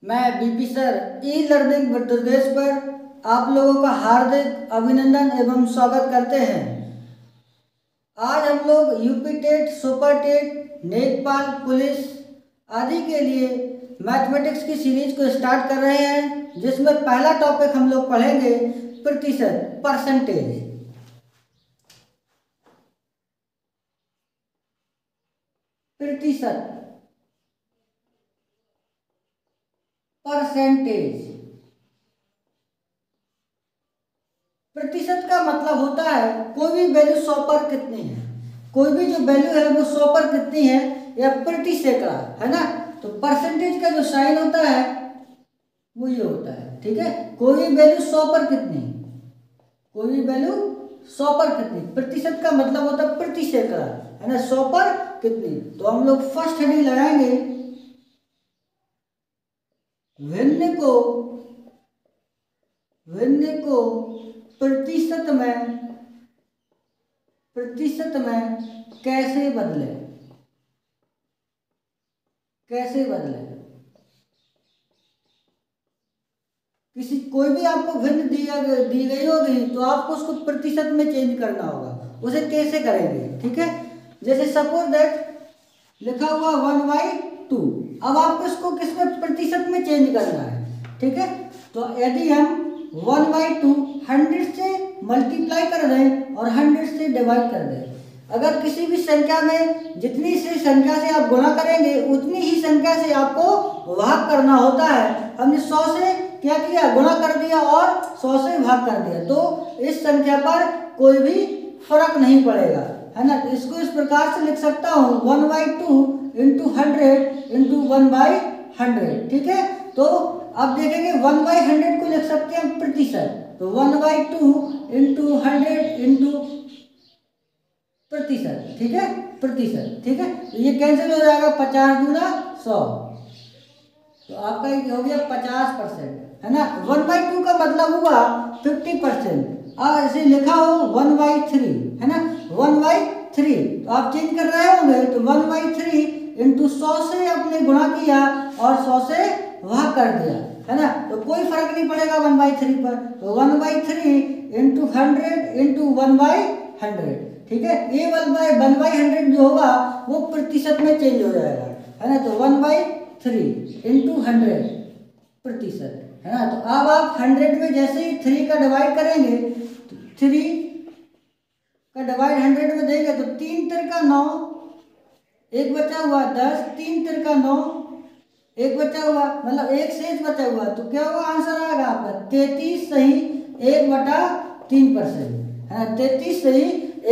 मैं BP sir e learning विद्यादेश पर आप लोगों का हार्दिक अभिनंदन एवं स्वागत करते हैं। आज हम लोग यूपी टेट, सुपर टेट, नेकपाल पुलिस आदि के लिए मैथमेटिक्स की सीरीज को स्टार्ट कर रहे हैं, जिसमें पहला टॉपिक हम लोग पढ़ेंगे प्रतिशत, परसेंटेज। प्रतिशत, परसेंटेज। प्रतिशत का मतलब होता है कोई भी वैल्यू 100 पर कितनी है, कोई भी जो वैल्यू है वो 100 पर कितनी है या प्रति सैकड़ा है ना। तो परसेंटेज का जो साइन होता है वो ये होता है, ठीक है। कोई भी वैल्यू 100 पर कितनी, कोई भी वैल्यू 100 पर कितनी, प्रतिशत का मतलब होता है प्रति सैकड़ा है ना, 100 पर कितनी। तो हम लोग फर्स्ट हेडिंग लगाएंगे भिन्न को प्रतिशत में कैसे बदले, कोई भी आपको भिन्न दी गई होगी तो आपको उसको प्रतिशत में चेंज करना होगा। उसे कैसे करेंगे, ठीक है। जैसे सपोज दैट लिखा हुआ 1/2, अब आपको इसको किसमें प्रतिशत में चेंज करना है, ठीक है। तो यदि हम 1/2 100 से मल्टीप्लाई कर दें और 100 से डिवाइड कर दें, अगर किसी भी संख्या में जितनी सी संख्या से आप गुणा करेंगे उतनी ही संख्या से आपको भाग करना होता है। हमने 100 से क्या किया, गुणा कर दिया और 100 से भाग कर दिया, तो इस संख्या पर कोई भी फर्क नहीं पड़ेगा, है ना। तो इसको इस प्रकार से लिख सकता हूँ 1/2 इंटू 100 इंटू 1/100, ठीक है। तो अब देखेंगे 1/100 को लिख सकते हैं हम प्रतिशत, तो 1/2 इंटू 100 इंटू प्रतिशत, ठीक है, प्रतिशत, ठीक है। तो ये कैंसिल हो जाएगा, 50 दूना 100, तो आपका ये हो गया 50%, है ना। 1/2 का मतलब हुआ 50%। अब ऐसे लिखा हो 1/3, है ना, 1/3, तो आप चेंज कर रहे होंगे तो 1/3 इंटू 100 से आपने गुणा किया और 100 से भाग कर दिया, है ना। तो कोई फर्क नहीं पड़ेगा 1/3 पर, तो 1/3 इंटू 100 इंटू 1/100, ठीक है। ये 1/100 जो होगा वो प्रतिशत में चेंज हो जाएगा, है ना। तो 1/3 इंटू 100 प्रतिशत, है ना। तो अब आप 100 में जैसे ही 3 का डिवाइड करेंगे तो 3 का डिवाइड 100 में देंगे तो 3 3 का 9, एक बचा हुआ 10, 3 3 का 9, एक बचा हुआ, मतलब एक शेष बचा हुआ, तो क्या होगा, आंसर आएगा आपका 33 सही 1/3%, है ना। 33 सही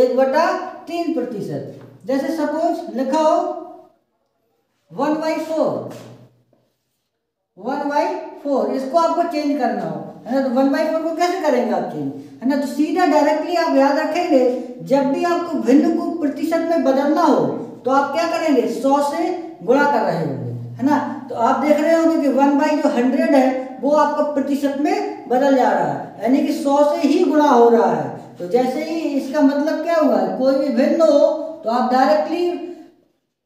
1/3%। जैसे सपोज लिखा हो 1/4, इसको आपको चेंज करना हो, है ना। तो 1/4 को कैसे करेंगे आप चेंज, है ना। तो सीधा डायरेक्टली आप याद रखेंगे, जब भी आपको भिन्न को प्रतिशत में बदलना हो तो आप क्या करेंगे, 100 से गुणा कर रहे होंगे, है ना। तो आप देख रहे होंगे कि 1/100 है वो आपका प्रतिशत में बदल जा रहा है, यानी कि 100 से ही गुणा हो रहा है। तो जैसे ही इसका मतलब क्या हुआ, कोई भी भिन्न हो तो आप डायरेक्टली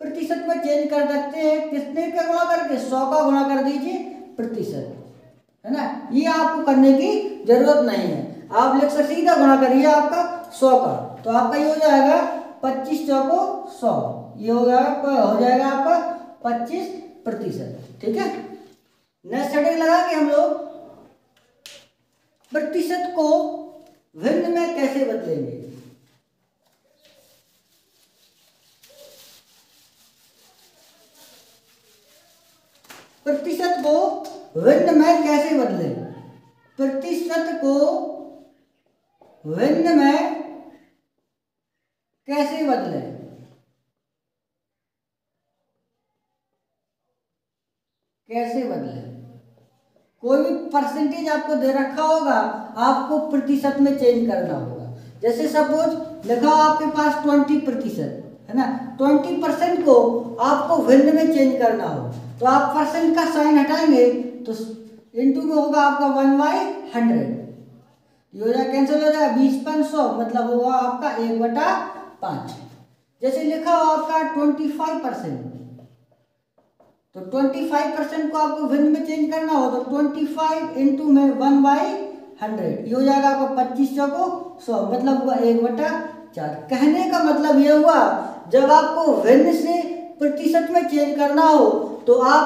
प्रतिशत में चेंज कर सकते हैं, कितने का गुणा करके, 100 का गुणा कर दीजिए प्रतिशत, है ना। ये आपको करने की जरूरत नहीं है, आप लिख सकते सीधा गुणा करिए आपका 100 का, तो आपका ये हो जाएगा 25 चौको 100, ये हो जाएगा आपका 25%, ठीक है। नेक्स्ट हेडिंग लगाएंगे हम लोग प्रतिशत को भिन्न में कैसे बदलेंगे। प्रतिशत को भिन्न में कैसे बदलें, प्रतिशत को भिन्न में कैसे बदलें, कोई भी परसेंटेज आपको दे रखा होगा, आपको प्रतिशत में चेंज करना होगा। जैसे सपोज लिखा हो आपके पास 20%, है ना, 20% को आपको भिन्न में चेंज करना हो तो आप परसेंट का साइन हटाएंगे तो इंटू में होगा आपका 1/100, ये हो जाए कैंसिल हो जाएगा, 20/100 मतलब होगा आपका 1/5। जैसे लिखा हो आपका 25%, तो 25% को आपको भिन्न में चेंज करना हो तो 25 इंटू में 1/100, ये हो जाएगा आपको 25 चौको 100, मतलब हुआ 1/4। कहने का मतलब ये हुआ जब आपको भिन्न से प्रतिशत में चेंज करना हो तो आप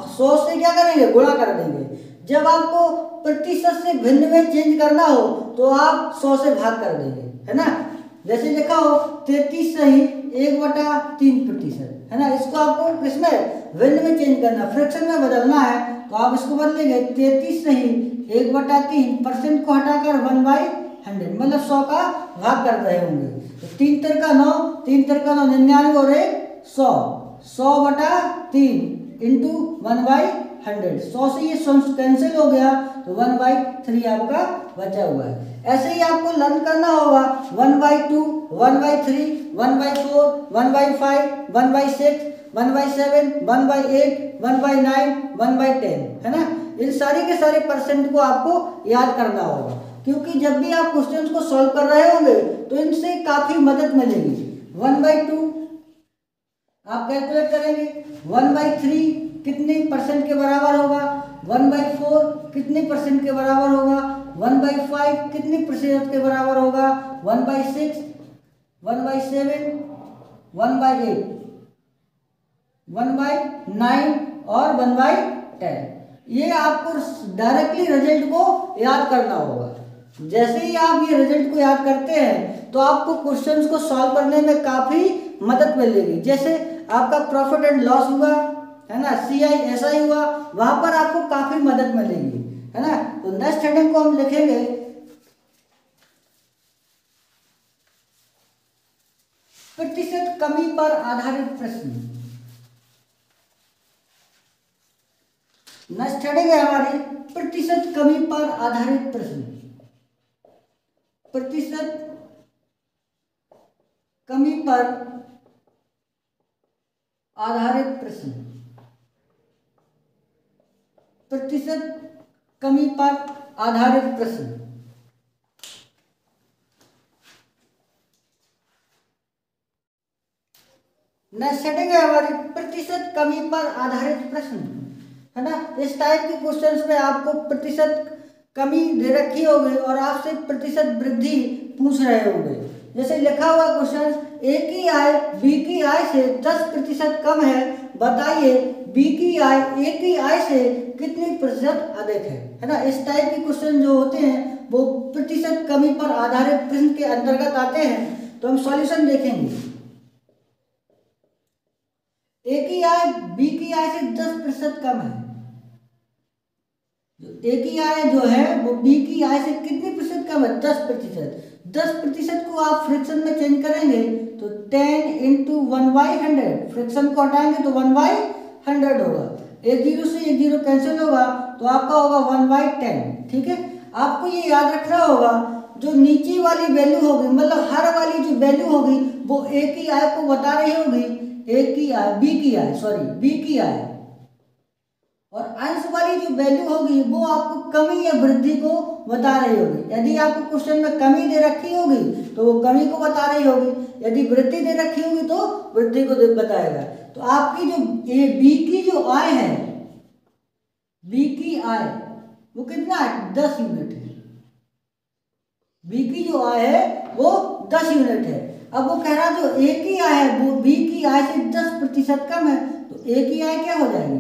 100 से क्या करेंगे, गुणा कर देंगे। जब आपको प्रतिशत से भिन्न में चेंज करना हो तो आप 100 से भाग कर देंगे, है ना। जैसे लिखा हो 33 सही 1/3%, है ना। इसको आपको किसमें, भिन्न में चेंज करना, फ्रैक्शन में बदलना है तो आप इसको बदलेंगे 33 सही 1/3%, को हटाकर 1/100, मतलब 100 का भाग कर रहे होंगे। तो 3 3 का 9, 3 3 का 9 99 और 100, 100/3 इंटू 1/100, 100 से ये कैंसिल हो गया तो 1/3 आपका बचा हुआ है। ऐसे ही आपको लर्न करना होगा 1/2, 1/3, 1/4, 1/5, 1/6, 1/7, 1/8, 1/9, 1/10, है ना। इन सारे के सारे परसेंट को आपको याद करना होगा, क्योंकि जब भी आप क्वेश्चंस को सॉल्व कर रहे होंगे तो इनसे काफी मदद मिलेगी। 1/2 आप कैलकुलेट करेंगे, 1/3 कितने परसेंट के बराबर होगा, 1/4 कितने परसेंट के बराबर होगा, 1/5 कितने प्रतिशत के बराबर होगा, 1/6, 1/7, 1/8, 1/9 और 1/10। ये आपको डायरेक्टली रिजल्ट को याद करना होगा। जैसे ही आप ये रिजल्ट को याद करते हैं तो आपको क्वेश्चंस को सॉल्व करने में काफी मदद मिलेगी। जैसे आपका प्रॉफिट एंड लॉस हुआ, है ना, CISI हुआ, वहां पर आपको काफी मदद मिलेगी, है ना। तो नेक्स्ट हेडिंग को हम लिखेंगे प्रतिशत कमी पर आधारित प्रश्न। नेक्स्ट हेडिंग है हमारी प्रतिशत कमी पर आधारित प्रश्न। प्रतिशत कमी पर आधारित प्रश्न, प्रतिशत कमी पर आधारित प्रश्न। नेक्स्ट हेडिंग है हमारी प्रतिशत कमी पर आधारित प्रश्न, है ना। इस टाइप के क्वेश्चंस में आपको प्रतिशत कमी दे रखी होगी और आपसे प्रतिशत वृद्धि पूछ रहे होंगे। जैसे लिखा हुआ क्वेश्चन, ए की आय बी की आय से 10% कम है, बताइए बी की आय ए की आय से कितनी प्रतिशत अधिक है ना। इस टाइप के क्वेश्चन जो होते हैं वो प्रतिशत कमी पर आधारित प्रश्न के अंतर्गत आते हैं। तो हम सॉल्यूशन देखेंगे। ए की आय बी की आय से 10% कम है, ए की आय जो है वो बी की आय से कितने प्रतिशत कम है, 10%। 10% को आप फ्रैक्शन में चेंज करेंगे तो 10 इंटू 1/100, फ्रैक्शन को हटाएंगे तो 1/100 होगा। एक जीरो से एक जीरो कैंसिल होगा तो आपका होगा 1/10, ठीक है। आपको ये याद रखना होगा जो नीचे वाली वैल्यू होगी, मतलब हर वाली जो वैल्यू होगी वो ए की आय को बता रही होगी, ए की आय बी की आय, और अंश वाली जो वैल्यू होगी वो आपको कमी या वृद्धि को बता रही होगी। यदि आपको क्वेश्चन में कमी दे रखी होगी तो वो कमी को बता रही होगी, यदि वृद्धि दे रखी होगी तो वृद्धि को बताएगा। तो आपकी जो ये बी की जो आय है, बी की आय वो कितना है, 10 यूनिट है। बी की जो आय है वो 10 यूनिट है। अब वो कह रहा जो ए की आय है वो बी की आय से 10% कम है, तो ए की आय क्या हो जाएगी,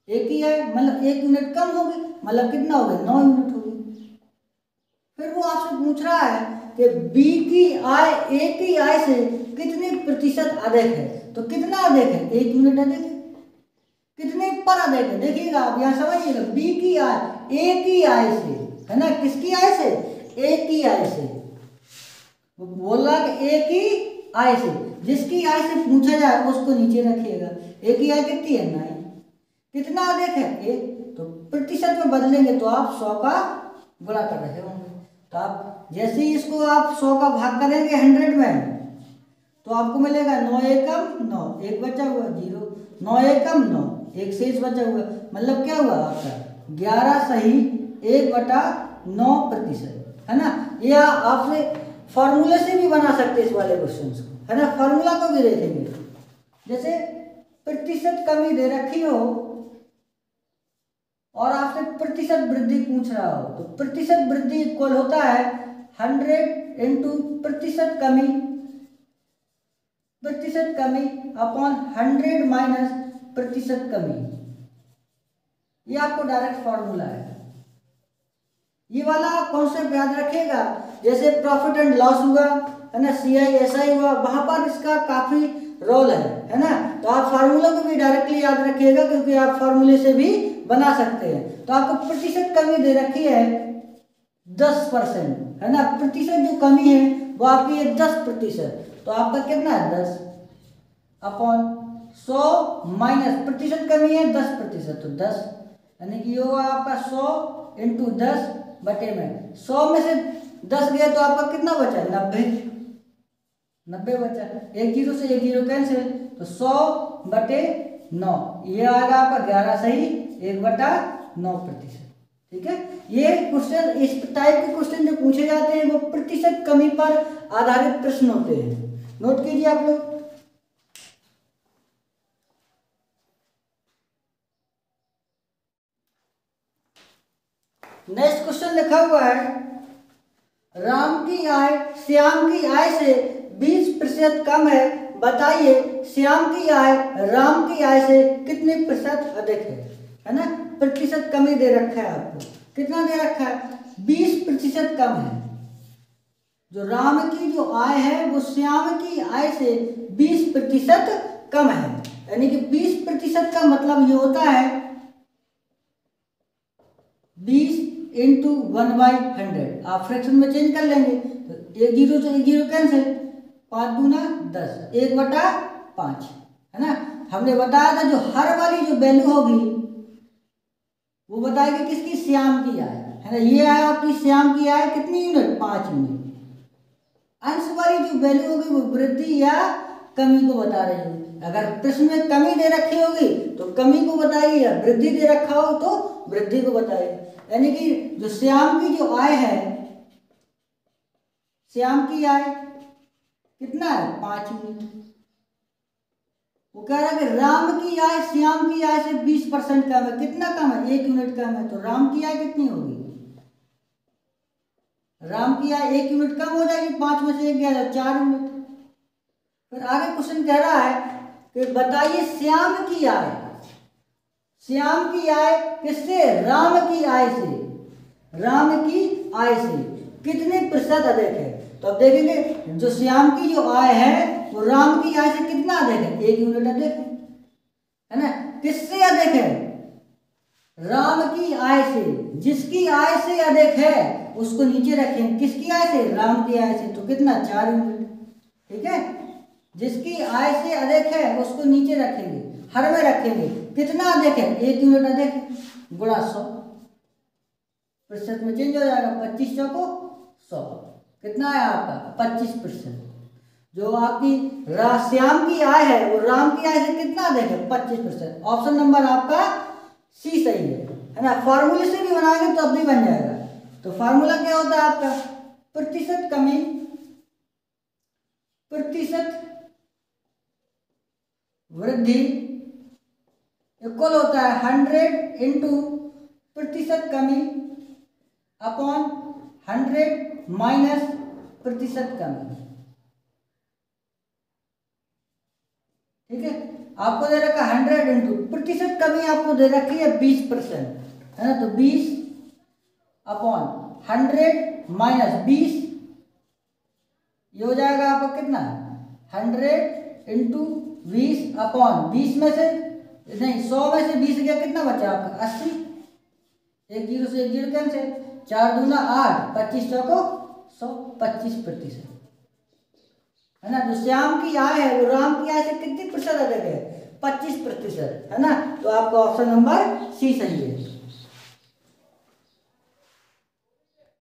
ए की आय मतलब 1 यूनिट कम होगी, मतलब कितना हो गया, 9 यूनिट होगी। फिर वो आपसे पूछ रहा है कि बी की आय ए की आय से कितने प्रतिशत अधिक है, तो कितना अधिक है, 1 यूनिट अधिक है। कितने पर अधिक है, देखिएगा आप यहाँ समझिएगा, बी की आय ए की आय से, है ना, किसकी आय से, ए की आय से। वो बोल रहा कि ए की आय से, जिसकी आय से पूछा जाए उसको नीचे रखिएगा। ए की आय कितनी है, 9। कितना अधिक है, 1। तो प्रतिशत में बदलेंगे तो आप 100 का गुणा कर रहे होंगे। तो आप जैसे ही इसको आप 100 का भाग करेंगे 100 में तो आपको मिलेगा 9 एकम 9, 1 बचा हुआ 0, 9 एकम 9, 1 शेष बचा हुआ, मतलब क्या हुआ आपका 11 सही 1/9%, है ना। ये आपसे फॉर्मूले से भी बना सकते इस वाले क्वेश्चन को, है ना। फॉर्मूला को भी देखेंगे। जैसे प्रतिशत कमी दे रखी हो और आपसे प्रतिशत वृद्धि पूछ रहा हो, तो प्रतिशत वृद्धि इक्वल होता है 100 इंटू प्रतिशत कमी अपॉन 100 माइनस प्रतिशत कमी। ये आपको डायरेक्ट फॉर्मूला है। ये वाला कॉन्सेप्ट याद रखिएगा, जैसे प्रॉफिट एंड लॉस हुआ है ना, CISI हुआ, वहां पर इसका काफी रोल है ना। तो आप फार्मूला को भी डायरेक्टली याद रखिएगा, क्योंकि आप फार्मूले से भी बना सकते हैं। तो आपको प्रतिशत कमी दे रखी है 10%, है ना। प्रतिशत जो कमी है वो आपकी है 10%, तो आपका कितना है 10 अपॉन 100 माइनस प्रतिशत कमी है 10%, तो 10, यानी कि ये होगा आपका 100 इंटू 10 बटे में 100 में से 10 गया तो आपका कितना बचा 90 बचा। एक जीरो से एक जीरो कैंसिल, तो 100 बटे 9, ये आएगा आपका 11 सही 1/9%। ठीक है, ये क्वेश्चन, इस टाइप के क्वेश्चन जो पूछे जाते हैं वो प्रतिशत कमी पर आधारित प्रश्न होते हैं। नोट कीजिए आप लोग। नेक्स्ट क्वेश्चन लिखा हुआ है, राम की आय श्याम की आय से 20% कम है, बताइए श्याम की आय राम की आय से कितने प्रतिशत अधिक है ना। प्रतिशत कमी दे रखा है आपको, कितना दे रखा है 20% कम है। जो राम की जो आय है वो श्याम की आय से 20% कम है, यानी कि 20% का मतलब ये होता है 20 इंटू 1/100। आप फ्रैक्शन में चेंज कर लेंगे, तो एक जीरो से एक जीरो कैंसिल, 5 दूना 10, 1/5, है ना। हमने बताया था जो हर वाली जो वैल्यू होगी वो बताएगी किसकी, श्याम की आय, है ना। ये आय आपकी श्याम की आय कितनी यूनिट, 5 यूनिट। अंश वाली जो वैल्यू होगी वो वृद्धि या कमी को बता रही होगी। अगर प्रश्न में कमी दे रखी होगी तो कमी को बताएगी, या वृद्धि दे रखा हो तो वृद्धि को बताएगी। यानी कि जो श्याम की जो आय है, श्याम की आय कितना है 5 यूनिट। वो कह रहा है कि राम की आय श्याम की आय से 20% कम है। कितना कम है, 1 यूनिट कम है। तो राम की आय कितनी होगी, राम की आय 1 यूनिट कम हो जाएगी, 5 में से 1 गया तो 4 यूनिट। फिर आगे क्वेश्चन कह रहा है कि बताइए श्याम की आय, श्याम की आय किससे, राम की आय से, राम की आय से कितने प्रतिशत अधिक है। तो अब देखेंगे जो श्याम की जो आय है वो राम की आय से कितना अधिक है, 1 यूनिट अधिक है ना। किससे अधिक है, राम की आय से। जिसकी आय से अधिक है उसको नीचे रखें, किसकी आय से, राम की आय से, तो कितना 4 यूनिट। ठीक है, जिसकी आय से अधिक है उसको नीचे रखेंगे, हर में रखेंगे। कितना अधिक है, 1 यूनिट अधिक है, गुणा 100, प्रतिशत में चेंज हो जाएगा, 25 चौको 100, कितना है आपका 25%। जो आपकी श्याम की आय है वो राम की आय से कितना अधिक है, 25%। ऑप्शन नंबर आपका सी सही है ना। फॉर्मूले से भी बनाएंगे तो अब भी बन जाएगा। तो फॉर्मूला क्या होता है आपका, प्रतिशत कमी प्रतिशत वृद्धि इक्वल होता है 100 इंटू प्रतिशत कमी अपॉन 100 माइनस प्रतिशत कमी। ठीक है, आपको दे रखा 100 इंटू प्रतिशत कमी, आपको दे रखी है 20%, है ना। तो 20 अपॉन 100 माइनस 20, ये हो जाएगा आपका कितना 100 इंटू 20 अपॉन 20 में से नहीं 100 में से 20 गया, कितना बचा आपका 80, एक जीरो से एक जीरो कैंसिल, 4 दूना 8, 25 चौको 100, 25%, है ना। जो श्याम की आय है वो राम की आय से कितनी प्रतिशत अधिक है, 25%, है ना। तो आपका ऑप्शन नंबर सी सही है।